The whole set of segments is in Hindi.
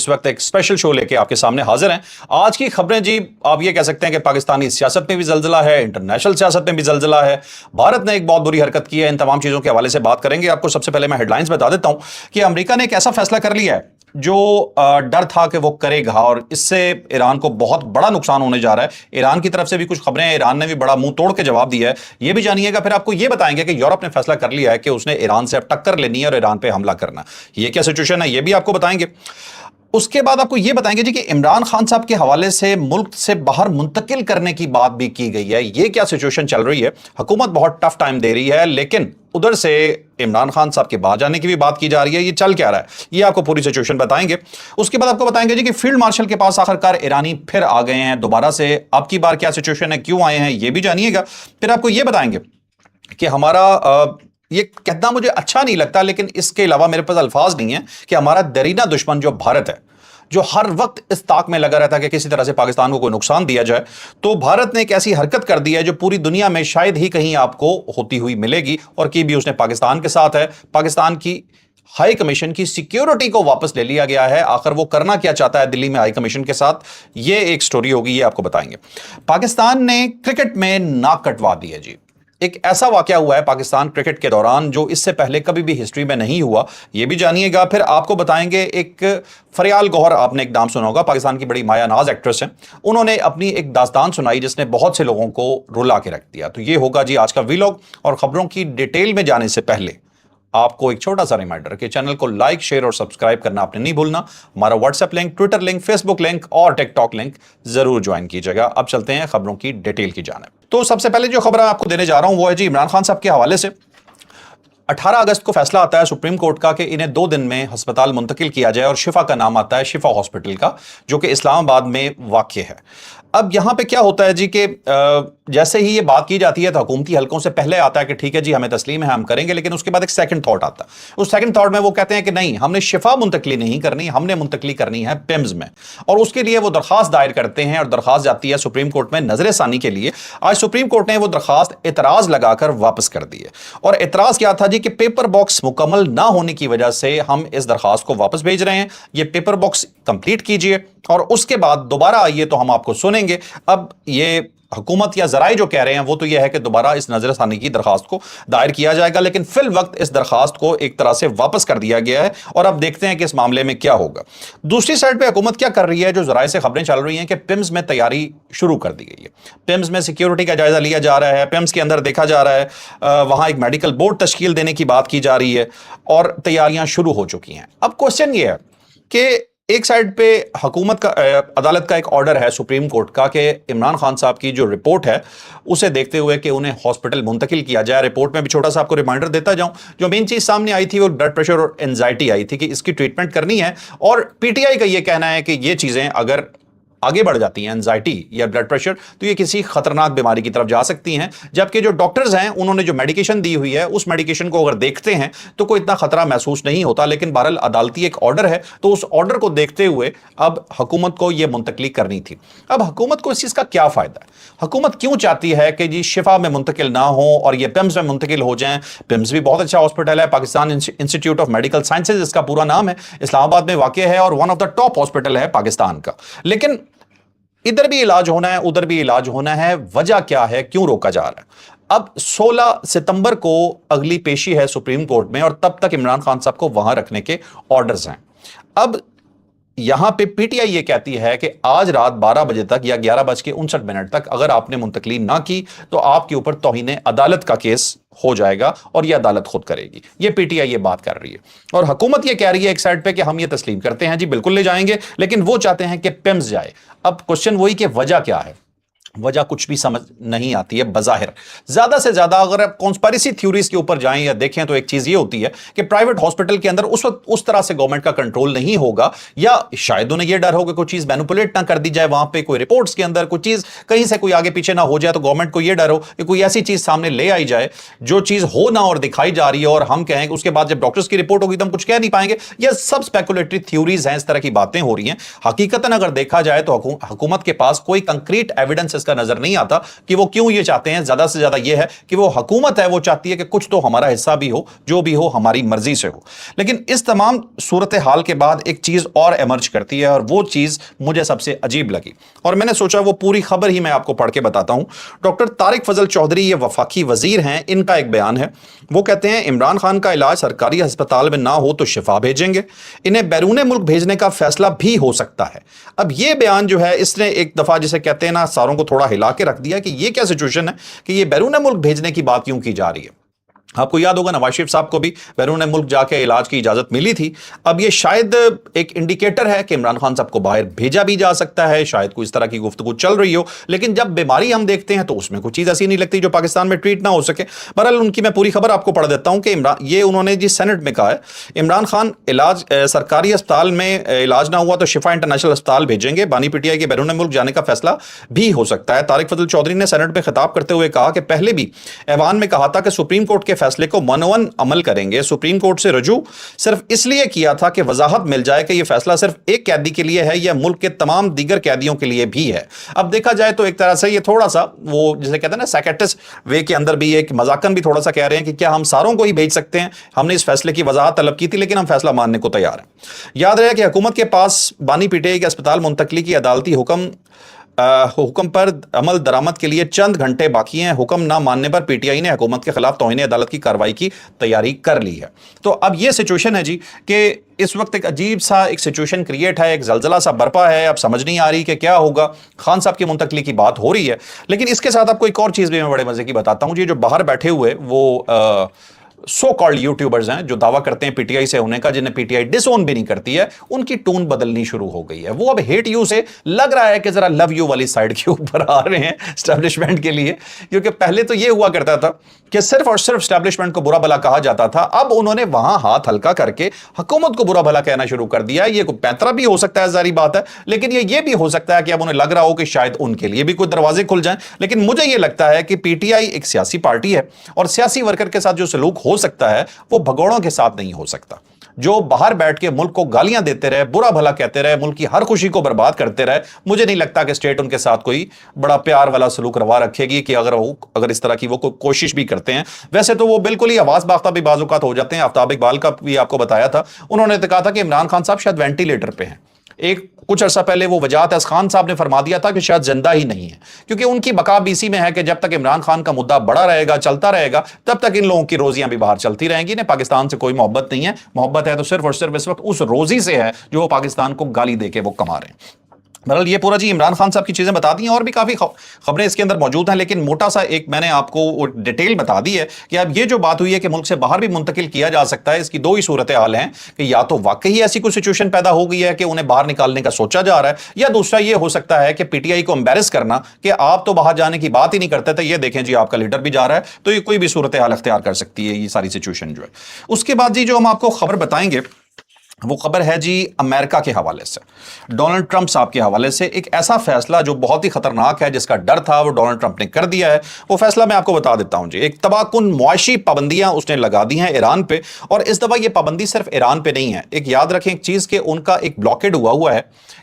इस वक्त एक स्पेशल शो लेके आपके सामने हाजिर हैं। आज की खबरें जी आप ये कह सकते हैं कि पाकिस्तानी सियासत में भी जलजला है, इंटरनेशनल सियासत में भी जलजला है। भारत ने एक बहुत बुरी हरकत की है, इन तमाम चीज़ों के हवाले से बात करेंगे। आपको सबसे पहले मैं हेडलाइंस बता देता हूं कि अमेरिका ने एक ऐसा फैसला कर लिया है जो डर था कि वो करेगा और इससे ईरान को बहुत बड़ा नुकसान होने जा रहा है। ईरान की तरफ से भी कुछ खबरें हैं, ईरान ने भी बड़ा मुंह तोड़ के जवाब दिया है, ये भी जानिएगा। फिर आपको ये बताएंगे कि यूरोप ने फैसला कर लिया है कि उसने ईरान से अब टक्कर लेनी है और ईरान पे हमला करना। ये क्या सिचुएशन है, ये भी आपको बताएंगे। उसके बाद आपको यह बताएंगे जी कि इमरान खान साहब के हवाले से मुल्क से बाहर मुंतकिल करने की बात भी की गई है। ये क्या सिचुएशन चल रही है, हुकूमत बहुत टफ टाइम दे रही है, लेकिन उधर से इमरान खान साहब के बाहर जाने की भी बात की जा रही है। ये चल क्या रहा है, ये आपको पूरी सिचुएशन बताएंगे। उसके बाद आपको बताएंगे जी कि फील्ड मार्शल के पास आखिरकार ईरानी फिर आ गए हैं दोबारा से। अब की बार क्या सिचुएशन है, क्यों आए हैं, ये भी जानिएगा। फिर आपको ये बताएंगे कि हमारा ये कहना मुझे अच्छा नहीं लगता, लेकिन इसके अलावा मेरे पास अल्फाज नहीं है कि हमारा दरीना दुश्मन जो भारत है, जो हर वक्त इस ताक में लगा रहता है कि किसी तरह से पाकिस्तान को कोई नुकसान दिया जाए, तो भारत ने एक ऐसी हरकत कर दी है जो पूरी दुनिया में शायद ही कहीं आपको होती हुई मिलेगी, और की भी उसने पाकिस्तान के साथ है। पाकिस्तान की हाई कमीशन की सिक्योरिटी को वापस ले लिया गया है। आखिर वो करना क्या चाहता है दिल्ली में हाई कमीशन के साथ, ये एक स्टोरी होगी, ये आपको बताएंगे। पाकिस्तान ने क्रिकेट में नाक कटवा दी है जी। एक ऐसा वाकया हुआ है पाकिस्तान क्रिकेट के दौरान जो इससे पहले कभी भी हिस्ट्री में नहीं हुआ, ये भी जानिएगा। फिर आपको बताएंगे एक फरियाल गौहर, आपने एक नाम सुना होगा, पाकिस्तान की बड़ी माया नाज एक्ट्रेस हैं, उन्होंने अपनी एक दास्तान सुनाई जिसने बहुत से लोगों को रुला के रख दिया। तो ये होगा जी आज का वीलॉग। और खबरों की डिटेल में जाने से पहले आपको एक छोटा सा रिमाइंडर कि चैनल को लाइक, शेयर और सब्सक्राइब करना आपने नहीं भूलना। हमारा WhatsApp link, Twitter link, Facebook link और टिकटॉक लिंक जरूर ज्वाइन कीजिएगा। अब चलते हैं खबरों की डिटेल की जानिब। तो सबसे पहले जो खबर आपको देने जा रहा हूं वो है जी इमरान खान साहब के हवाले से। 18 अगस्त को फैसला आता है सुप्रीम कोर्ट का कि इन्हें 2 दिन में अस्पताल मुंतकिल किया जाए, और शिफा का नाम आता है, शिफा हॉस्पिटल का, जो कि इस्लामाबाद में वाक़ है। अब यहां पे क्या होता है जी कि जैसे ही ये बात की जाती है तो हुकूमती हलकों से पहले आता है कि ठीक है जी हमें तस्लीम है, हम करेंगे, लेकिन उसके बाद एक सेकंड थॉट आता है। उस सेकंड थॉट में वो कहते हैं कि नहीं, हमने शिफा मुंतकली नहीं करनी, हमने मुंतकली करनी है पिम्स में, और उसके लिए वो दरखास्त दायर करते हैं और दरखास्त जाती है सुप्रीम कोर्ट में नजर सानी के लिए। आज सुप्रीम कोर्ट ने वो दरखास्त एतराज लगाकर वापस कर दी है, और एतराज क्या था जी कि पेपर बॉक्स मुकम्मल ना होने की वजह से हम इस दरखास्त को वापस भेज रहे हैं, ये पेपर बॉक्स कंप्लीट कीजिए और उसके बाद दोबारा आइए तो हम आपको सुनेंगे। अब ये हुकूमत या जराए जो कह रहे हैं वो तो यह है कि दोबारा इस नजरसानी की दरखास्त को दायर किया जाएगा, लेकिन फिल वक्त इस दरखास्त को एक तरह से वापस कर दिया गया है, और अब देखते हैं कि इस मामले में क्या होगा। दूसरी साइड पे हुकूमत क्या कर रही है, जो जराए से खबरें चल रही हैं कि पिम्स में तैयारी शुरू कर दी गई है। पिम्स में सिक्योरिटी का जायजा लिया जा रहा है, पिम्स के अंदर देखा जा रहा है, वहां एक मेडिकल बोर्ड तश्कील देने की बात की जा रही है, और तैयारियां शुरू हो चुकी हैं। अब क्वेश्चन ये है कि एक साइड पे हुकूमत का अदालत का एक ऑर्डर है सुप्रीम कोर्ट का कि इमरान खान साहब की जो रिपोर्ट है उसे देखते हुए कि उन्हें हॉस्पिटल मुंतकिल किया जाए। रिपोर्ट में भी छोटा सा आपको रिमाइंडर देता जाऊं, जो मेन चीज सामने आई थी वो ब्लड प्रेशर और एंजाइटी आई थी कि इसकी ट्रीटमेंट करनी है, और पीटीआई का ये कहना है कि ये चीजें अगर आगे बढ़ जाती हैं, एंजाइटी या ब्लड प्रेशर, तो ये किसी खतरनाक बीमारी की तरफ जा सकती हैं। जबकि जो डॉक्टर्स हैं उन्होंने जो मेडिकेशन दी हुई है उस मेडिकेशन को अगर देखते हैं तो कोई इतना खतरा महसूस नहीं होता, लेकिन बहरहाल अदालती एक ऑर्डर है, तो उस ऑर्डर को देखते हुए अब हुकूमत को यह मुंतकली करनी थी। अब हुकूमत को इस चीज का क्या फायदा है, हुकूमत क्यों चाहती है कि जी शिफा में मुंतकिल ना हो और ये पिम्स में मुंतकिल हो जाएं? पिम्स भी बहुत अच्छा हॉस्पिटल है, Pakistan institute of medical sciences इसका पूरा नाम है, इस्लामाबाद में वाक़ है और one of the top hospital है पाकिस्तान का। लेकिन इधर भी इलाज होना है, उधर भी इलाज होना है, वजह क्या है, क्यों रोका जा रहा है? अब 16 सितंबर को अगली पेशी है सुप्रीम कोर्ट में, और तब तक इमरान खान साहब को वहां रखने के ऑर्डर्स हैं। अब यहां पे पीटीआई ये कहती है कि आज रात 12 बजे तक या 11:59 तक अगर आपने मुंतकली ना की तो आपके ऊपर तौहीन अदालत का केस हो जाएगा, और यह अदालत खुद करेगी। ये पीटीआई ये बात कर रही है, और हुकूमत ये कह रही है एक साइड पे कि हम ये तस्लीम करते हैं जी, बिल्कुल ले जाएंगे, लेकिन वो चाहते हैं कि पिम्स जाए। अब क्वेश्चन वही कि वजह क्या है, वजह कुछ भी समझ नहीं आती है बज़ाहिर। ज्यादा से ज्यादा अगर आप कॉन्स्पिरेसी थ्योरीज के ऊपर जाएं या देखें तो एक चीज ये होती है कि प्राइवेट हॉस्पिटल के अंदर उस वक्त उस तरह से गवर्नमेंट का कंट्रोल नहीं होगा, या शायद उन्हें यह डर हो कि कोई चीज मैनिपुलेट ना कर दी जाए, वहां पे कोई रिपोर्ट्स के अंदर कोई चीज कहीं से कोई आगे पीछे ना हो जाए, तो गवर्नमेंट को यह डर हो कि कोई ऐसी चीज सामने ले आई जाए जो चीज हो ना और दिखाई जा रही है, और हम कहें उसके बाद जब डॉक्टर्स की रिपोर्ट होगी तो हम कुछ कह नहीं पाएंगे। यह सब स्पेकुलेटरी थ्योरीज हैं, इस तरह की बातें हो रही हैं। हकीकतन अगर देखा जाए तो हुकूमत के पास कोई कंक्रीट एविडेंस इसका नजर नहीं आता कि वो क्यों ये चाहते हैं। ज्यादा से ज्यादा ये है कि वो हुकूमत है, वो चाहती है कि कुछ तो हमारा हिस्सा भी हो, जो भी हो हमारी मर्जी से हो। लेकिन इस तमाम सूरत हाल के बाद एक चीज और एमर्ज करती है, और वो चीज मुझे सबसे अजीब लगी, और मैंने सोचा वो पूरी खबर ही मैं आपको पढ़ के बताता हूं। डॉक्टर तारिक फजल चौधरी, ये वफाकी वजीर हैं, इनका एक बयान है। वो कहते हैं इमरान खान का इलाज सरकारी अस्पताल में ना हो तो शिफा भेजेंगे, इन्हें बैरून मुल्क भेजने का फैसला भी हो सकता है। अब ये बयान जो है, इसने एक दफा जिसे कहते हैं ना, सारों को थोड़ा हिला के रख दिया कि ये क्या सिचुएशन है कि ये बैरून मुल्क भेजने की बात क्यों की जा रही है। आपको याद होगा नवाज शरीफ साहब को भी बैरून मुल्क जाके इलाज की इजाजत मिली थी। अब ये शायद एक इंडिकेटर है कि इमरान खान साहब को बाहर भेजा भी जा सकता है, शायद कोई इस तरह की गुफ्तगू चल रही हो। लेकिन जब बीमारी हम देखते हैं तो उसमें कोई चीज ऐसी नहीं लगती जो पाकिस्तान में ट्रीट ना हो सके। बहरहाल उनकी मैं पूरी खबर आपको पढ़ देता हूं कि ये उन्होंने जी सेनेट में कहा है, इमरान खान इलाज सरकारी अस्पताल में इलाज ना हुआ तो शिफा इंटरनेशनल अस्पताल भेजेंगे, बानी पीटीआई के बैरून मुल्क जाने का फैसला भी हो सकता है। तारिक फजल चौधरी ने सेनेट में खिताब करते हुए कहा कि पहले भी ऐवान में कहा था कि सुप्रीम कोर्ट के फैसले को मनोवन अमल करेंगे। सुप्रीम कोर्ट से रुजू सिर्फ इसलिए किया था कि वजाहत मिल जाए कि यह फैसला सिर्फ एक कैदी के लिए है या मुल्क के तमाम दीगर कैदियों के लिए भी है। अब देखा जाए तो एक तरह से ये थोड़ा सा वो जिसे कहते हैं ना सैकेटिस्ट वे के अंदर भी एक मजाकन भी थोड़ा सा कह रहे हैं कि क्या हम सारों को ही भेज सकते हैं, हमने इस फैसले की वजाहत तलब की थी लेकिन हम फैसला मानने को तैयार हैं। याद रहे कि हुकूमत के पास बानी पीटीआई के अस्पताल मुंतकली की अदालती हुक्म पर अमल दरामद के लिए चंद घंटे बाकी हैं। हुक्म ना मानने पर पीटीआई ने हुकूमत के खिलाफ तौहीन अदालत की कार्रवाई की तैयारी कर ली है। तो अब यह सिचुएशन है जी कि इस वक्त एक अजीब सा एक सिचुएशन क्रिएट है, एक जलजला सा बरपा है। अब समझ नहीं आ रही कि क्या होगा। खान साहब की मुंतकली की बात हो रही है, लेकिन इसके साथ आपको एक और चीज भी मैं बड़े मजे की बताता हूं जी। जो बाहर बैठे हुए वो सो कॉल्ड यूट्यूबर्स हैं जो दावा करते हैं पीटीआई से होने का, जिन्हें पीटीआई डिसओन भी नहीं करती है, उनकी टून बदलनी शुरू हो गई है। वो अब हेट यू से लग रहा है कि जरा लव यू वाली साइड के ऊपर आ रहे हैं एस्टेब्लिशमेंट के लिए। क्योंकि पहले तो ये हुआ करता था कि सिर्फ और सिर्फ एस्टेब्लिशमेंट को बुरा भला कहा जाता था, अब उन्होंने वहां हाथ हल्का करके हुकूमत को बुरा भला कहना शुरू कर दिया है। ये कोई पैंतरा भी हो सकता है, जारी बात है, लेकिन ये भी हो सकता है कि अब उन्हें लग रहा हो कि शायद उनके लिए भी कोई दरवाजे खुल जाएं। लेकिन मुझे ये लगता है कि पीटीआई एक सियासी पार्टी है और सियासी वर्कर के साथ जो सलूक हो सकता है वो भगोड़ों के साथ नहीं हो सकता। जो बाहर बैठ के मुल्क को गालियां देते रहे, बुरा भला कहते रहे, मुल्क की हर खुशी को बर्बाद करते रहे, मुझे नहीं लगता कि स्टेट उनके साथ कोई बड़ा प्यार वाला सलूक रवा रखेगी कि अगर इस तरह की वो कोशिश भी करते हैं। वैसे तो वो बिल्कुल ही आवाज बाख्ता भी बाजुकात हो जाते हैं। आफ्ताब इकबाल का भी आपको बताया था, उन्होंने तो कहा था कि इमरान खान साहब शायद वेंटिलेटर पे हैं। एक कुछ अर्सा पहले वो वजाहत खान साहब ने फरमा दिया था कि शायद जिंदा ही नहीं है, क्योंकि उनकी बका भी इसी में है कि जब तक इमरान खान का मुद्दा बड़ा रहेगा, चलता रहेगा, तब तक इन लोगों की रोजियां भी बाहर चलती रहेंगी। इन्हें पाकिस्तान से कोई मोहब्बत नहीं है। मोहब्बत है तो सिर्फ और सिर्फ इस वक्त उस रोजी से है जो वो पाकिस्तान को गाली देके वो कमा रहे हैं। बहरहाल ये पूरा जी इमरान खान साहब की चीजें बता दी हैं, और भी काफी खबरें इसके अंदर मौजूद हैं, लेकिन मोटा सा एक मैंने आपको डिटेल बता दी है कि अब ये जो बात हुई है कि मुल्क से बाहर भी मुंतकिल किया जा सकता है, इसकी दो ही सूरत हाल हैं कि या तो वाकई ऐसी कोई सिचुएशन पैदा हो गई है कि उन्हें बाहर निकालने का सोचा जा रहा है, या दूसरा ये हो सकता है कि पीटीआई को एम्बेरस करना कि आप तो बाहर जाने की बात ही नहीं करते थे, ये देखें जी आपका लीडर भी जा रहा है। तो ये कोई भी सूरत हाल अख्तियार कर सकती है ये सारी सिचुएशन जो है। उसके बाद जी जो हम आपको खबर बताएंगे वो खबर है जी अमेरिका के हवाले से, डोनाल्ड ट्रंप साहब के हवाले से। एक ऐसा फैसला जो बहुत ही खतरनाक है, जिसका डर था वो डोनाल्ड ट्रंप ने कर दिया है। वो फैसला मैं आपको बता देता हूं जी। एक तबाहकुन मुआशी पाबंदियां उसने लगा दी हैं ईरान पे, और इस दफा ये पाबंदी सिर्फ ईरान पे नहीं है। एक याद रखें एक चीज के उनका एक ब्लॉकेड हुआ है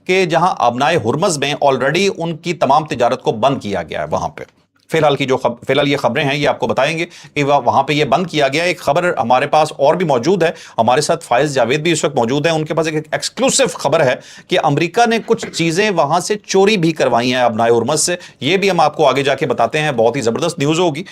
कि जहां अबनाए हुर्मज में ऑलरेडी उनकी तमाम तिजारत को बंद किया गया है। वहां पे फिलहाल ये खबरें हैं, ये आपको बताएंगे कि वहां पे ये बंद किया गया। एक खबर हमारे पास और भी मौजूद है, हमारे साथ फायज जावेद भी इस वक्त मौजूद है। उनके पास एक एक्सक्लूसिव खबर है कि अमेरिका ने कुछ चीजें वहां से चोरी भी करवाई हैं अबनाए हुर्मज से। ये भी हम आपको आगे जाके बताते हैं, बहुत ही जबरदस्त न्यूज होगी।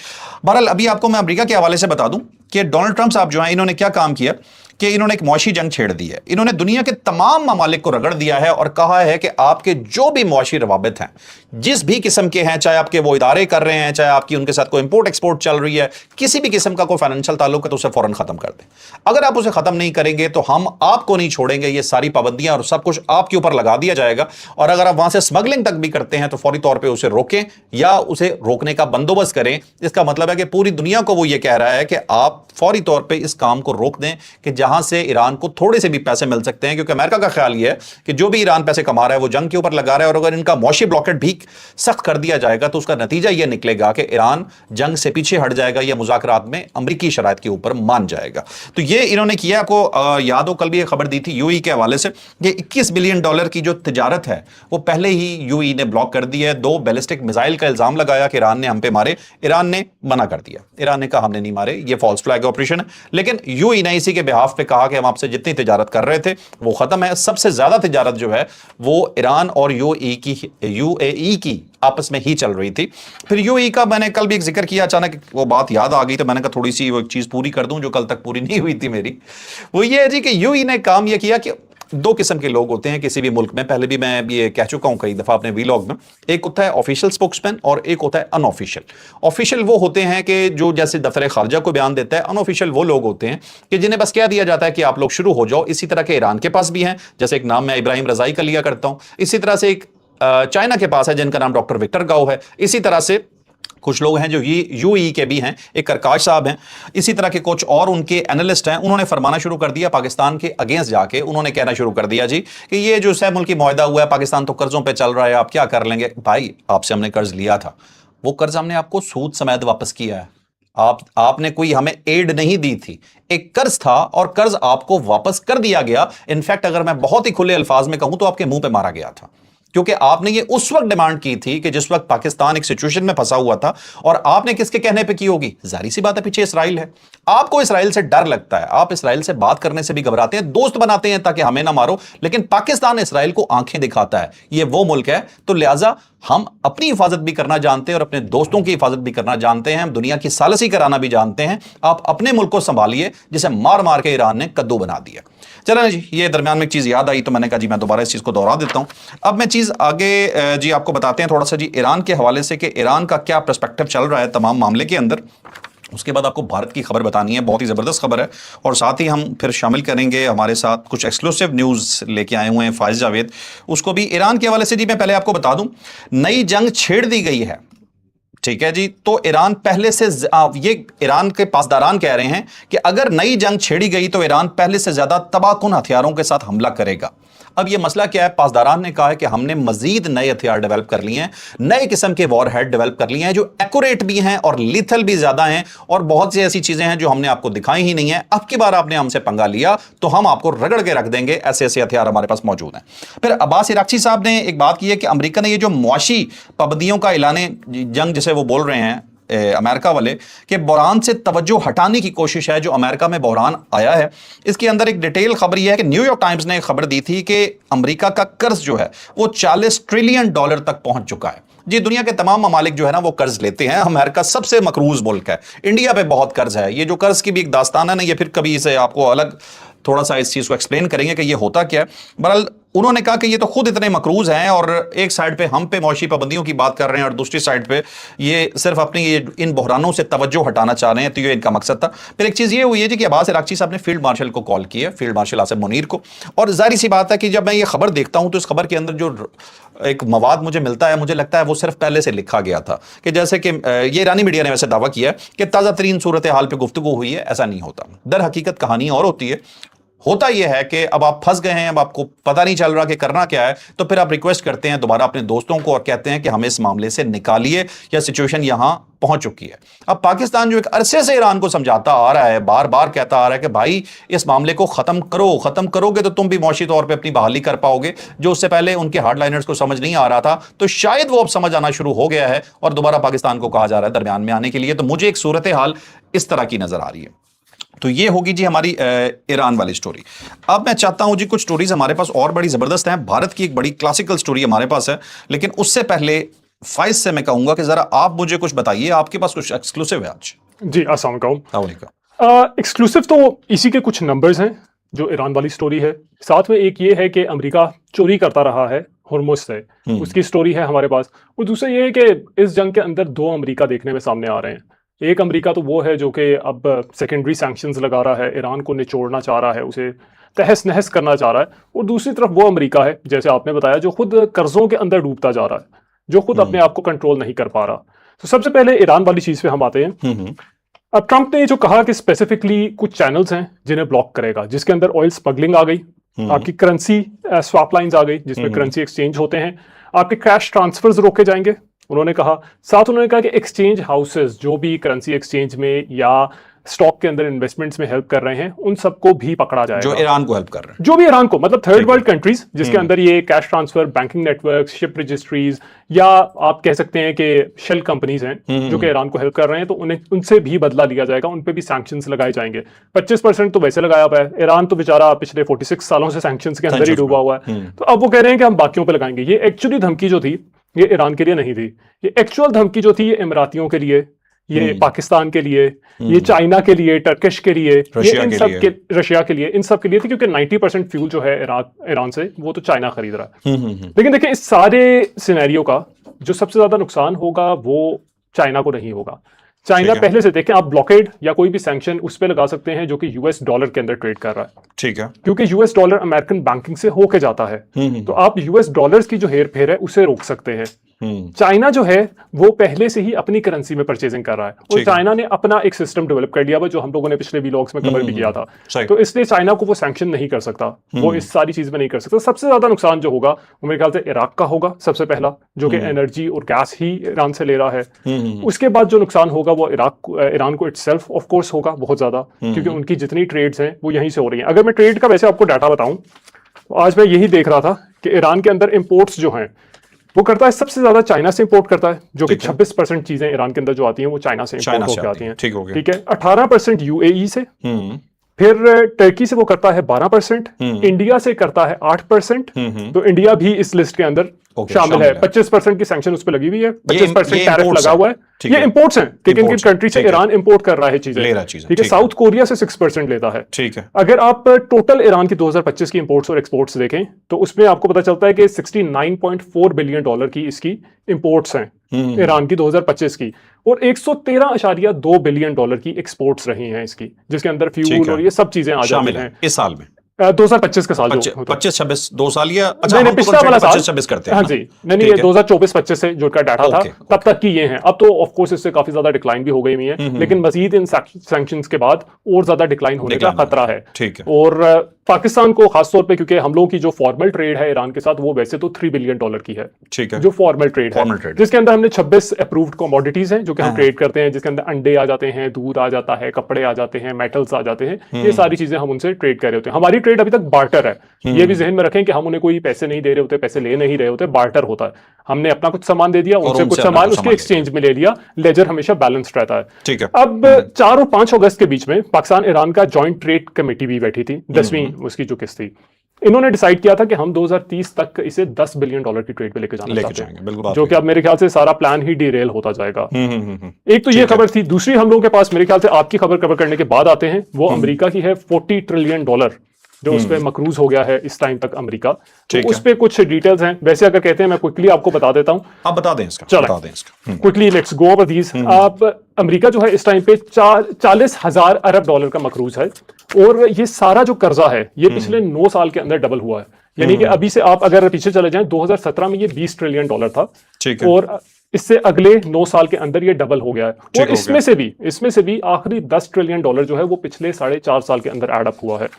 बहरहाल अभी आपको मैं अमेरिका के हवाले से बता दूं कि डोनाल्ड ट्रंप साहब जो हैं इन्होंने क्या काम किया कि इन्होंने एक मुआशी जंग छेड़ दी है। इन्होंने दुनिया के तमाम ममालिक को रगड़ दिया है और कहा है कि आपके जो भी मुआशी रवाबित हैं, जिस भी किस्म के हैं, चाहे आपके वो इदारे कर रहे हैं, चाहे आपकी उनके साथ कोई इंपोर्ट एक्सपोर्ट चल रही है, किसी भी किस्म का कोई फाइनेंशियल ताल्लुक है तो उसे फौरन खत्म कर दें। अगर आप उसे खत्म नहीं करेंगे तो हम आपको नहीं छोड़ेंगे। ये सारी पाबंदियां और सब कुछ आपके ऊपर लगा दिया जाएगा, और अगर आप वहां से स्मगलिंग तक भी करते हैं तो फौरी तौर पर उसे रोकें या उसे रोकने का बंदोबस्त करें। इसका मतलब है कि पूरी दुनिया को वो ये कह रहा है कि आप फौरी तौर पर इस काम को रोक दें कि जहां से ईरान को थोड़े से भी पैसे मिल सकते हैं, क्योंकि अमेरिका का ख्याल यह है कि जो भी ईरान पैसे कमा रहा है वो जंग के ऊपर लगा रहा है, और अगर इनका मौशी ब्लॉकेट भी सख्त कर दिया जाएगा तो उसका नतीजा यह निकलेगा कि ईरान जंग से पीछे हट जाएगा या मुज़ाकरात में अमरीकी शराइत के ऊपर मान जाएगा। तो ये इन्होंने किया। आपको याद हो कल भी एक खबर दी थी यूएई के हवाले से, ये $21 बिलियन की जो तिजारत है वो पहले ही यूएई ने ब्लॉक कर दी है। 2 बैलिस्टिक मिसाइल का इल्जाम लगाया कि ईरान ने हम पे मारे, ईरान ने मना कर दिया, ईरान ने कहा हमने नहीं मारे, ये फॉल्स फ्लैग ऑपरेशन है। लेकिन यूएई ने इसी के बिहाफ पे कहा कि हम आपसे जितनी तिजारत कर रहे थे वो खत्म है। सबसे ज्यादा तिजारत जो है वो ईरान और यूएई की आपस में ही चल रही थी। फिर यूएई का मैंने कल भी एक जिक्र किया, अचानक वो बात याद आ गई तो मैंने कहा थोड़ी सी वो एक चीज पूरी कर दूं जो कल तक पूरी नहीं हुई थी मेरी। वो ये है जी कि यूएई ने काम ये किया कि 2 किस्म के लोग होते हैं किसी भी मुल्क में, पहले भी मैं ये कह चुका हूं कई दफा अपने वीलॉग में। एक होता है ऑफिशियल स्पोक्समैन और एक होता है अनऑफिशियल। ऑफिशियल वो होते हैं कि जो जैसे दफ्तर खारजा को बयान देता है। अनऑफिशियल वो लोग होते हैं कि जिन्हें बस कह दिया जाता है कि आप लोग शुरू हो जाओ। इसी तरह के ईरान के पास भी हैं, जैसे एक नाम मैं इब्राहिम रजाई का लिया करता हूं। इसी तरह से एक चाइना के पास है जिनका नाम डॉक्टर विक्टर गाओ है। इसी तरह से कुछ लोग हैं जो यूएई के भी हैं, एक करकाश साहब हैं। इसी तरह के कुछ और उनके एनालिस्ट हैं, उन्होंने फरमाना शुरू कर दिया पाकिस्तान के अगेंस्ट जाके। उन्होंने कहना शुरू कर दिया जी कि ये जो सह मुल्की मुआहदा हुआ है, पाकिस्तान तो कर्जों पे चल रहा है, आप क्या कर लेंगे। भाई आपसे हमने कर्ज लिया था, वो कर्ज हमने आपको सूद समेत वापस किया है। आपने कोई हमें एड नहीं दी थी, एक कर्ज था और कर्ज आपको वापस कर दिया गया। इनफैक्ट अगर मैं बहुत ही खुले अल्फाज में कहूं तो आपके मुंह पे मारा गया था, क्योंकि आपने ये उस वक्त डिमांड की थी कि जिस वक्त पाकिस्तान एक सिचुएशन में फंसा हुआ था। और आपने किसके कहने पे की होगी? जाहिर सी बात है पीछे इसराइल है। आपको इसराइल से डर लगता है, आप इसराइल से बात करने से भी घबराते हैं, दोस्त बनाते हैं ताकि हमें ना मारो। लेकिन पाकिस्तान इसराइल को आंखें दिखाता है, ये वो मुल्क है। तो लिहाजा हम अपनी हिफाजत भी करना जानते हैं और अपने दोस्तों की हिफाजत भी करना जानते हैं, हम दुनिया की सालसी कराना भी जानते हैं। आप अपने मुल्क को संभालिए जिसे मार मार के ईरान ने कद्दू बना दिया। चलें जी, ये दरमियान में एक चीज याद आई तो मैंने कहा जी मैं दोबारा इस चीज को दोहरा देता हूं। अब मैं चीज आगे जी आपको बताते हैं थोड़ा सा जी ईरान के हवाले से कि ईरान का क्या पर्सपेक्टिव चल रहा है तमाम मामले के अंदर। उसके बाद आपको भारत की खबर बतानी है, बहुत ही ज़बरदस्त खबर है। और साथ ही हम फिर शामिल करेंगे, हमारे साथ कुछ एक्सक्लूसिव न्यूज़ लेके आए हुए हैं फाइज जावेद, उसको भी ईरान के हवाले से। जी मैं पहले आपको बता दूं, नई जंग छेड़ दी गई है, ठीक है जी। तो ईरान पहले से ये ईरान के पासदारान कह रहे हैं कि अगर नई जंग छेड़ी गई तो ईरान पहले से ज्यादा तबाहकुन हथियारों के साथ हमला करेगा। अब ये मसला क्या है? पासदारान ने कहा है कि हमने मजीद नए हथियार डेवलप कर लिए हैं, नए किस्म के वॉर हेड डेवलप कर लिए हैं जो एक्यूरेट भी हैं और लीथल भी ज्यादा हैं, और बहुत सी ऐसी चीजें हैं जो हमने आपको दिखाई ही नहीं है। अब की बार आपने हमसे पंगा लिया तो हम आपको रगड़ के रख देंगे, ऐसे ऐसे हथियार हमारे पास मौजूद हैं। फिर अब्बास इराक्ची साहब ने एक बात की है कि अमेरिका ने ये जो मुआशी पाबंदियों का ऐलान जंग जिसे वो बोल रहे हैं अमेरिका वाले, कि बहरान से तवज्जो हटाने की कोशिश है जो अमेरिका में बहरान आया है। इसके अंदर एक डिटेल खबर यह है कि न्यूयॉर्क टाइम्स ने खबर दी थी कि अमेरिका का कर्ज जो है वो $40 ट्रिलियन तक पहुंच चुका है। जी दुनिया के तमाम ममालिक जो है ना वो कर्ज लेते हैं, अमेरिका सबसे मकरूज मुल्क है, इंडिया पे बहुत कर्ज है। ये जो कर्ज की भी एक दास्तान है ना, ये फिर कभी इसे आपको अलग थोड़ा सा इस चीज को एक्सप्लेन करेंगे कि ये होता क्या है। बहरहाल उन्होंने कहा कि ये तो खुद इतने मकरूज हैं और एक साइड पे हम पे मौशी पाबंदियों की बात कर रहे हैं और दूसरी साइड पे ये सिर्फ अपनी ये इन बहरानों से तवज्जो हटाना चाह रहे हैं, तो ये इनका मकसद था। फिर एक चीज ये हुई है जी कि अब्बास इराक्ची साहब ने फील्ड मार्शल को कॉल किया, फील्ड मार्शल आसिम मुनीर को। और जाहिर सी बात है कि जब मैं ये खबर देखता हूं तो इस खबर के अंदर जो एक मवाद मुझे मिलता है, मुझे लगता है वो सिर्फ पहले से लिखा गया था। कि जैसे कि ये ईरानी मीडिया ने वैसे दावा किया कि ताज़ा तरीन सूरत हाल पर गुफ्तगू हुई है, ऐसा नहीं होता। दर हकीकत कहानी और होती है। होता यह है कि अब आप फंस गए हैं, अब आपको पता नहीं चल रहा कि करना क्या है, तो फिर आप रिक्वेस्ट करते हैं दोबारा अपने दोस्तों को और कहते हैं कि हमें इस मामले से निकालिए या सिचुएशन यहां पहुंच चुकी है। अब पाकिस्तान जो एक अरसे से ईरान को समझाता आ रहा है, बार बार कहता आ रहा है कि भाई इस मामले को खत्म करो, खत्म करोगे तो तुम भी मौशी तौर पे अपनी बहाली कर पाओगे, जो उससे पहले उनके हार्डलाइनर्स को समझ नहीं आ रहा था। तो शायद वो अब समझ आना शुरू हो गया है और दोबारा पाकिस्तान को कहा जा रहा है दरमियान में आने के लिए। तो मुझे एक सूरत हाल इस तरह की नजर आ रही है। तो ये होगी जी हमारी ईरान वाली स्टोरी। अब मैं चाहता हूं जी कुछ स्टोरीज हमारे पास और बड़ी जबरदस्त हैं। भारत की एक बड़ी क्लासिकल स्टोरी हमारे पास है, लेकिन उससे पहले फाइज से मैं कहूंगा कि जरा आप मुझे कुछ बताइए, आपके पास कुछ एक्सक्लूसिव है आज? जी अस्सलाम वालेकुम। एक्सक्लूसिव तो इसी के कुछ नंबर्स हैं जो ईरान वाली स्टोरी है। साथ में एक ये है कि अमेरिका चोरी करता रहा है हुर्मुज़ से, उसकी स्टोरी है हमारे पास। और दूसरा ये है कि इस जंग के अंदर 2 अमेरिका देखने में सामने आ रहे हैं। एक अमेरिका तो वो है जो कि अब सेकेंडरी सैंक्शंस लगा रहा है, ईरान को निचोड़ना चाह रहा है, उसे तहस नहस करना चाह रहा है। और दूसरी तरफ वो अमेरिका है, जैसे आपने बताया, जो खुद कर्जों के अंदर डूबता जा रहा है, जो खुद अपने आप को कंट्रोल नहीं कर पा रहा। तो सबसे पहले ईरान वाली चीज़ पे हम आते हैं। अब ट्रंप ने जो कहा कि स्पेसिफिकली कुछ चैनल्स हैं जिन्हें ब्लॉक करेगा, जिसके अंदर ऑयल स्मगलिंग आ गई, आपकी करेंसी स्वैप लाइंस आ गई जिसमें करेंसी एक्सचेंज होते हैं, आपके कैश ट्रांसफर्स रोके जाएंगे उन्होंने कहा। साथ उन्होंने कहा कि एक्सचेंज हाउसेस जो भी करेंसी एक्सचेंज में या स्टॉक के अंदर इन्वेस्टमेंट्स में हेल्प कर रहे हैं उन सबको भी पकड़ा जाएगा, जो ईरान को हेल्प कर रहे हैं, जो भी ईरान को, मतलब थर्ड वर्ल्ड कंट्रीज जिसके अंदर ये cash transfer, banking network, ship registries, या आप कह सकते हैं कि शेल कंपनीज हैं जो कि ईरान को हेल्प कर रहे हैं, तो उन्हें उनसे भी बदला लिया जाएगा, उन पे भी सैंक्शंस लगाए जाएंगे। 25% तो वैसे लगाया हुआ है, ईरान तो बेचारा पिछले 46 सालों से सैंक्शंस के अंदर ही डूबा हुआ है, तो अब वो कह रहे हैं कि हम बाकियों पे लगाएंगे। ये एक्चुअली धमकी जो थी ये ईरान के लिए नहीं थी, ये एक्चुअल धमकी जो थी ये इमरातियों के लिए, ये पाकिस्तान के लिए, ये चाइना के लिए, टर्किश के लिए, रशिया इन के सब लिए। के, रशिया के लिए, इन सब के लिए थी, क्योंकि 90% फ्यूल जो है ईरान से वो तो चाइना खरीद रहा है। लेकिन देखिए इस सारे सिनेरियो का जो सबसे ज्यादा नुकसान होगा वो चाइना को नहीं होगा। चाइना ठीक है। पहले से देखें आप ब्लॉकेड या कोई भी सैंक्शन उस पर लगा सकते हैं जो कि यूएस डॉलर के अंदर ट्रेड कर रहा है, ठीक है। क्योंकि यूएस डॉलर अमेरिकन बैंकिंग से होके जाता है, तो आप यूएस डॉलर्स की जो हेर फेर है उसे रोक सकते हैं। चाइना जो है वो पहले से ही अपनी करेंसी में परचेजिंग कर रहा है, और ठीक है। चाइना ने अपना एक सिस्टम डेवलप कर लिया हुआ जो हम लोगों ने पिछले व्लॉग्स में कवर भी किया था, सही। तो इसलिए चाइना को वो सैंक्शन नहीं कर सकता, वो इस सारी चीज में नहीं कर सकता। सबसे ज्यादा नुकसान जो होगा वो मेरे ख्याल से इराक का होगा सबसे पहला, जो कि एनर्जी और गैस ही ईरान से ले रहा है। उसके बाद जो नुकसान होगा वो ईरान को इटसेल्फ ऑफ कोर्स होगा बहुत ज्यादा, क्योंकि उनकी जितनी ट्रेड्स हैं वो यहीं से हो रही हैं। अगर मैं ट्रेड का वैसे आपको डाटा बताऊं तो आज मैं यही देख रहा था कि ईरान के अंदर इंपोर्ट्स जो हैं वो करता है सबसे ज्यादा चाइना से इंपोर्ट करता है, जो कि 26% चीजें ईरान के अंदर जो आती हैं वो चाइना से इंपोर्ट होकर आती हैं। ठीक हो गया। ठीक है, 18% यूएई से, फिर टर्की से वो करता है 12%, इंडिया से करता है 8%, तो इंडिया भी इस लिस्ट के अंदर शामिल है। 25% की सैंक्शन उस पर लगी हुई है, 25% टैरिफ लगा हुआ है। ये इंपोर्ट्स हैं कि किन किन कंट्री से ईरान इंपोर्ट कर रहा है चीजें, ले रहा है चीजें, ठीक है। ठीक साउथ कोरिया से 6% लेता है, ठीक है। अगर आप टोटल ईरान की 2025 की इंपोर्ट्स और एक्सपोर्ट्स देखें तो उसमें आपको पता चलता है कि 69.4 बिलियन डॉलर की इसकी इंपोर्ट्स हैं ईरान की 2025 की, और 113.2 बिलियन डॉलर की एक्सपोर्ट्स रही हैं इसकी, जिसके अंदर फ्यूल और ये सब चीजें आ जाती शामिल हैं है इस साल में। 2025 ऑफ कोर्स जो 25-26 2 साल या नहीं नहीं पिछला वाला साल 25-26 करते हैं हाँ ना? जी, नहीं ये 2024-25 से जो का डाटा था ओके, तब तक की ये हैं। अब तो ऑफ कोर्स इससे काफी ज्यादा डिक्लाइन भी हो गई हुई है, लेकिन मजीद इन सैंक्शंस के बाद और ज्यादा डिक्लाइन होने का खतरा है। ठीक है। और पाकिस्तान को खासतौर पे, क्योंकि हम लोगों की जो फॉर्मल ट्रेड है ईरान के साथ वो वैसे तो 3 बिलियन डॉलर की है, ठीक है। जो फॉर्मल ट्रेड है, जिसके अंदर हमने 26 अप्रूव्ड कमोडिटीज हैं जो कि हम ट्रेड करते हैं, जिसके अंदर अंडे आ जाते हैं, दूध आ जाता है, कपड़े आ जाते हैं, मेटल्स आ जाते हैं, ये सारी चीजें हम उनसे ट्रेड कर रहे होते हैं। हमारी ट्रेड अभी तक बार्टर है, ये भी जहन में रखें कि हम उन्हें कोई पैसे नहीं दे रहे होते, पैसे ले नहीं रहे होते, बार्टर होता है। हमने अपना कुछ सामान दे दिया, उनसे कुछ सामान उसके एक्सचेंज में ले लिया, लेजर हमेशा बैलेंस्ड रहता है। ठीक है। अब 4 और 5 अगस्त के बीच में पाकिस्तान ईरान का जॉइंट ट्रेड कमेटी भी बैठी थी, 10वीं उसकी जो किस्त थी। इन्होंने डिसाइड किया था कि हम 2030 तक इसे 10 बिलियन डॉलर की ट्रेड पे लेके जाना चाहते हैं, जो कि अब मेरे ख्याल से सारा प्लान ही डीरेल होता जाएगा। एक तो ये खबर थी। दूसरी हम लोगों के पास मेरे ख्याल से आपकी खबर कवर करने के बाद आते हैं, वो अमेरिका की है। 40 ट्रिलियन डॉलर जो उस पर मकरूज हो गया है इस टाइम तक अमेरिका, तो उस पे कुछ डिटेल्स हैं। वैसे अगर कहते हैं मैं क्विकली आपको बता देता हूं, आप बता दें इसका, बता दें इसका क्विकली, लेट्स गो ओवर दीस। आप अमेरिका जो है इस टाइम पे 40,000 अरब डॉलर का मकरूज है, और ये सारा जो कर्जा है ये पिछले 9 साल के अंदर डबल हुआ है। यानी कि अभी से आप अगर पीछे चले जाएं 2017 में ये 20 ट्रिलियन डॉलर था, और इससे अगले 9 साल के अंदर ये डबल हो गया है। और इसमें से भी आखिरी 10 ट्रिलियन डॉलर जो है वो पिछले 4.5 साल के अंदर एड अप हुआ है।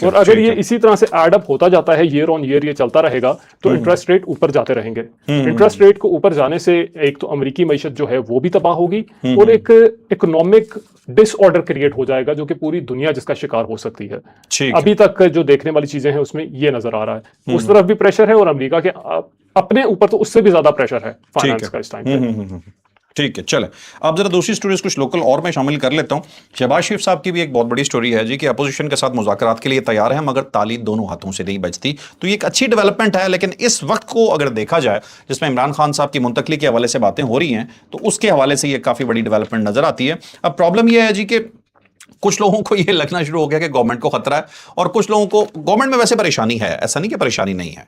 और अगर ये इसी तरह से एड अप होता जाता है, ईयर ऑन ईयर ये चलता रहेगा, तो इंटरेस्ट रेट ऊपर जाते रहेंगे। इंटरेस्ट रेट को ऊपर जाने से एक तो अमेरिकी मईशत जो है वो भी तबाह होगी, और एक इकोनॉमिक डिसऑर्डर क्रिएट हो जाएगा जो कि पूरी दुनिया जिसका शिकार हो सकती है। अभी तक जो देखने वाली चीजें हैं उसमें ये नजर आ रहा है। उस तरफ भी प्रेशर है, और अमेरिका के अपने ऊपर तो उससे भी ज्यादा प्रेशर है फाइनेंस का इस टाइम पे। ठीक है, चले अब जरा दूसरी स्टोरीज कुछ लोकल और मैं शामिल कर लेता हूं। शहबाज शरीफ साहब की भी एक बहुत बड़ी स्टोरी है जी कि अपोजिशन के साथ मुज़ाकरात के लिए तैयार है, मगर ताली दोनों हाथों से नहीं बजती। तो ये एक अच्छी डेवलपमेंट है, लेकिन इस वक्त को अगर देखा जाए जिसमें इमरान खान साहब की मुंतकली के हवाले से बातें हो रही हैं, तो उसके हवाले से ये काफ़ी बड़ी डेवलपमेंट नजर आती है। अब प्रॉब्लम यह है जी कि कुछ लोगों को ये लगना शुरू हो गया कि गवर्नमेंट को खतरा है, और कुछ लोगों को गवर्नमेंट में वैसे परेशानी है, ऐसा नहीं कि परेशानी नहीं है।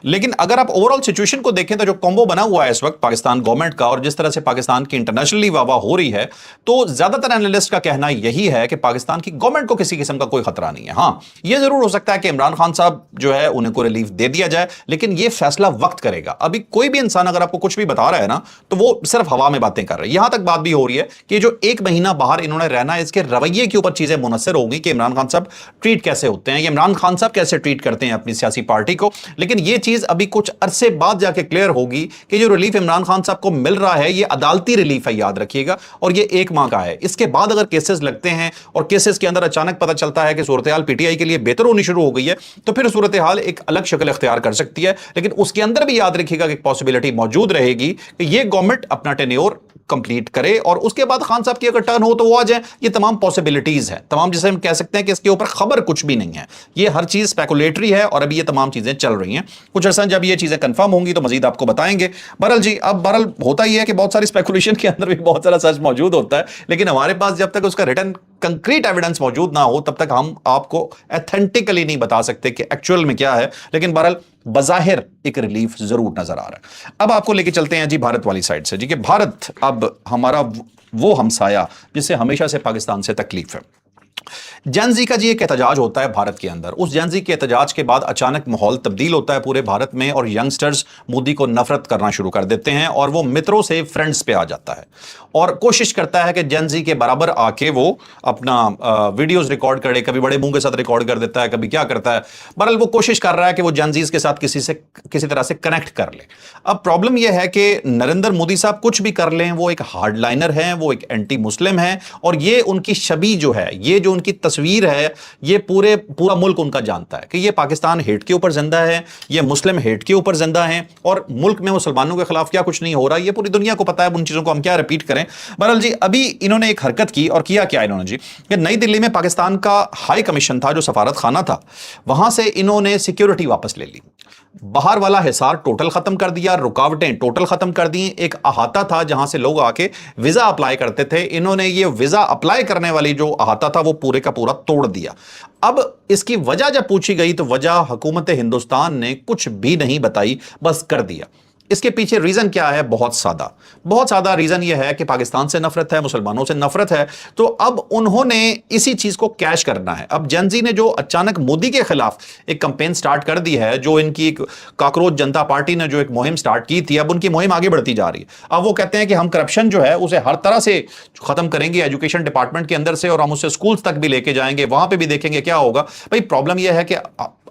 लेकिन अगर आप ओवरऑल सिचुएशन को देखें तो जो कॉम्बो बना हुआ है इस वक्त पाकिस्तान गवर्नमेंट का, और जिस तरह से पाकिस्तान की इंटरनेशनली वाहवाह हो रही है, तो ज्यादातर एनालिस्ट का कहना यही है कि पाकिस्तान की गवर्नमेंट को किसी किस्म का कोई खतरा नहीं है। हाँ, यह जरूर हो सकता है कि इमरान खान साहब जो है उन्हें को रिलीफ दे दिया जाए, लेकिन यह फैसला वक्त करेगा। अभी कोई भी इंसान अगर आपको कुछ भी बता रहा है ना, तो वो सिर्फ हवा में बातें कर रहे हैं। यहां तक बात भी हो रही है कि जो एक महीना बाहर इन्होंने रहना है, इसके रवैये के ऊपर चीजें मुनस्सर होंगी कि इमरान खान साहब ट्रीट कैसे होते हैं, ये इमरान खान साहब कैसे ट्रीट करते हैं अपनी सियासी पार्टी को। लेकिन यह चीज अभी कुछ अरसे बाद जाके क्लियर होगी कि जो रिलीफ इमरान खान साहब को मिल रहा है ये अदालती रिलीफ है, याद रखिएगा, और ये 1 माह का है। इसके बाद अगर केसेस लगते हैं और केसेस के अंदर अचानक पता चलता है कि सूरत हाल पीटीआई के लिए बेहतर होनी शुरू हो गई है, तो फिर सूरत हाल एक अलग शक्ल इख्तियार कर सकती है। लेकिन उसके अंदर भी याद रखिएगा कि एक पॉसिबिलिटी मौजूद रहेगी कि ये गवर्नमेंट अपना टेन्योर कंप्लीट करे और उसके बाद खान साहब की अगर टर्न हो तो वो आ जाए। ये तमाम पॉसिबिलिटीज है, तमाम, जिसे हम कह सकते हैं कि इसके ऊपर खबर कुछ भी नहीं है, ये हर चीज स्पेकुलेटरी है और अभी ये तमाम चीजें चल रही हैं। कुछ अर्सा जब ये चीजें कंफर्म होंगी तो मजीद आपको बताएंगे। बहरहाल जी, अब बहरहाल होता ही है कि बहुत सारी स्पेकुलेशन के अंदर भी बहुत सारा सच मौजूद होता है, लेकिन हमारे पास जब तक उसका रिटर्न कंक्रीट एविडेंस मौजूद ना हो तब तक हम आपको एथेंटिकली नहीं बता सकते कि एक्चुअल में क्या है। लेकिन बहरहाल बज़ाहिर एक रिलीफ जरूर नजर आ रहा है। अब आपको लेके चलते हैं जी भारत वाली साइड से, जी कि भारत अब हमारा वो हमसाया जिससे हमेशा से पाकिस्तान से तकलीफ है। जैनजी का जी एक एहतजाज होता है भारत के अंदर, उस जैनजी के एहतजाज के बाद अचानक माहौल तब्दील होता है पूरे भारत में और यंगस्टर्स मोदी को नफरत करना शुरू कर देते हैं और वो मित्रों से फ्रेंड्स पे आ जाता है और कोशिश करता है कि जैनजी के बराबर आके वो अपना वीडियोस रिकॉर्ड करे, कभी बड़े मुंह के साथ रिकॉर्ड कर देता है, कभी क्या करता है। बहरहाल वो कोशिश कर रहा है कि वो जैनजीज के साथ किसी तरह से कनेक्ट कर ले। अब प्रॉब्लम यह है कि नरेंद्र मोदी साहब कुछ भी कर लें, वो एक हार्डलाइनर हैं, वो एक एंटी मुस्लिम हैं और ये उनकी छवि जो है, ये जो उनकी तस्वीर है, ये पूरा मुल्क उनका जानता है कि ये पाकिस्तान हेट के ऊपर जिंदा है, ये मुस्लिम हेट के ऊपर जिंदा है और मुल्क में मुसलमानों के खिलाफ क्या कुछ नहीं हो रहा, ये पूरी दुनिया को पता है। उन चीजों को हम क्या रिपीट करें। बहरहाल जी, अभी इन्होंने एक हरकत की और किया क्या इन्होंने जी कि नई दिल्ली में पाकिस्तान का हाई कमीशन था, जो सफारत खाना था, वहां से इन्होंने सिक्योरिटी वापस ले ली, बाहर वाला हिसार टोटल खत्म कर दिया, रुकावटें टोटल खत्म कर दी। एक अहाता था जहां से लोग आके वीजा अप्लाई करते थे, इन्होंने ये वीजा अप्लाई करने वाली जो अहाता था वो पूरे का पूरा तोड़ दिया। अब इसकी वजह जब पूछी गई तो वजह हुकूमत हिंदुस्तान ने कुछ भी नहीं बताई, बस कर दिया। इसके पीछे रीजन क्या है? बहुत सादा रीजन यह है कि पाकिस्तान से नफरत है, मुसलमानों से नफरत है। तो अब उन्होंने इसी चीज को कैश करना है। अब जैनजी ने जो अचानक मोदी के खिलाफ एक कैंपेन स्टार्ट कर दी है, जो इनकी एक काकरोच जनता पार्टी ने जो एक मुहिम स्टार्ट की थी, अब उनकी मुहिम आगे बढ़ती जा रही है। अब वो कहते हैं कि हम करप्शन जो है उसे हर तरह से खत्म करेंगे, एजुकेशन डिपार्टमेंट के अंदर से, और हम उसे स्कूल्स तक भी लेके जाएंगे, वहां पर भी देखेंगे क्या होगा। भाई प्रॉब्लम यह है कि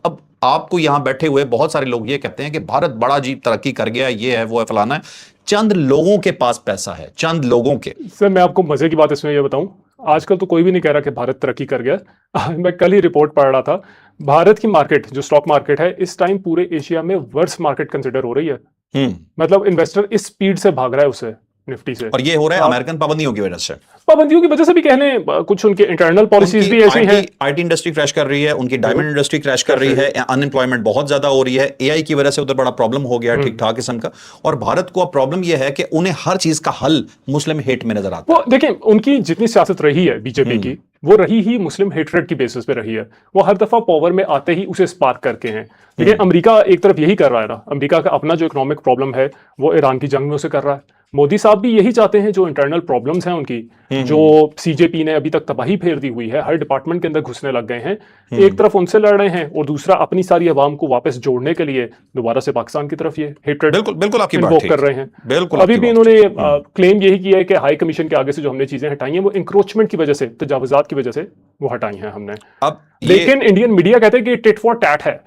अब आपको यहां बैठे हुए बहुत सारे लोग ये कहते हैं कि भारत बड़ा जी तरक्की कर गया है, ये है वो है फलाना है। चंद लोगों के पास पैसा है, चंद लोगों के। सर मैं आपको मजे की बात इसमें ये बताऊं, आजकल तो कोई भी नहीं कह रहा कि भारत तरक्की कर गया। मैं कल ही रिपोर्ट पढ़ रहा था, भारत की मार्केट जो स्टॉक मार्केट है इस टाइम पूरे एशिया में वर्स्ट मार्केट कंसिडर हो रही है। मतलब इन्वेस्टर इस स्पीड से भाग रहा है उसे निफ्टी से, और ये हो रहा है अमेरिकन पाबंदियों की वजह से। पाबंदियों की वजह से भी कहने, कुछ उनके इंटरनल पॉलिसीज भी ऐसी हैं। आईटी इंडस्ट्री क्रैश कर रही है, उनकी डायमंड इंडस्ट्री क्रैश कर रही है, अनएम्प्लॉयमेंट बहुत ज्यादा हो रही है, एआई की वजह से उधर बड़ा प्रॉब्लम हो गया ठीक ठाक किस्म का। और भारत को अब प्रॉब्लम यह है कि उन्हें हर चीज का हल मुस्लिम हेट में नजर आता है। वो देखिए, उनकी जितनी सियासत रही है बीजेपी की, वो रही ही मुस्लिम हेट्रेड की बेसिस पे रही है। वो हर दफा पावर में आते ही उसे स्पार्क करके हैं। देखिए अमेरिका एक तरफ यही कर रहा है ना, अमेरिका का अपना जो इकोनॉमिक प्रॉब्लम है वो ईरान की जंग में उसे कर रहा है। मोदी साहब भी यही चाहते हैं, जो इंटरनल प्रॉब्लम्स हैं उनकी, जो सीजेपी ने अभी तक तबाही फेर दी हुई है, हर डिपार्टमेंट के अंदर घुसने लग गए हैं, एक तरफ उनसे लड़ रहे हैं और दूसरा अपनी सारी अवाम को वापस जोड़ने के लिए दोबारा से पाकिस्तान की तरफ ये हेट्रेड बिल्कुल आपकी बात कर रहे हैं। बिल्कुल अभी भी इन्होंने क्लेम यही किया है कि हाई कमीशन के आगे से जो हमने चीजें हटाई हैं वो इंक्रोचमेंट की वजह से, तजावुजात की वजह से वो हटाई हैं हमने। लेकिन इंडियन मीडिया कहते हैं कि टिट फॉर टैट है,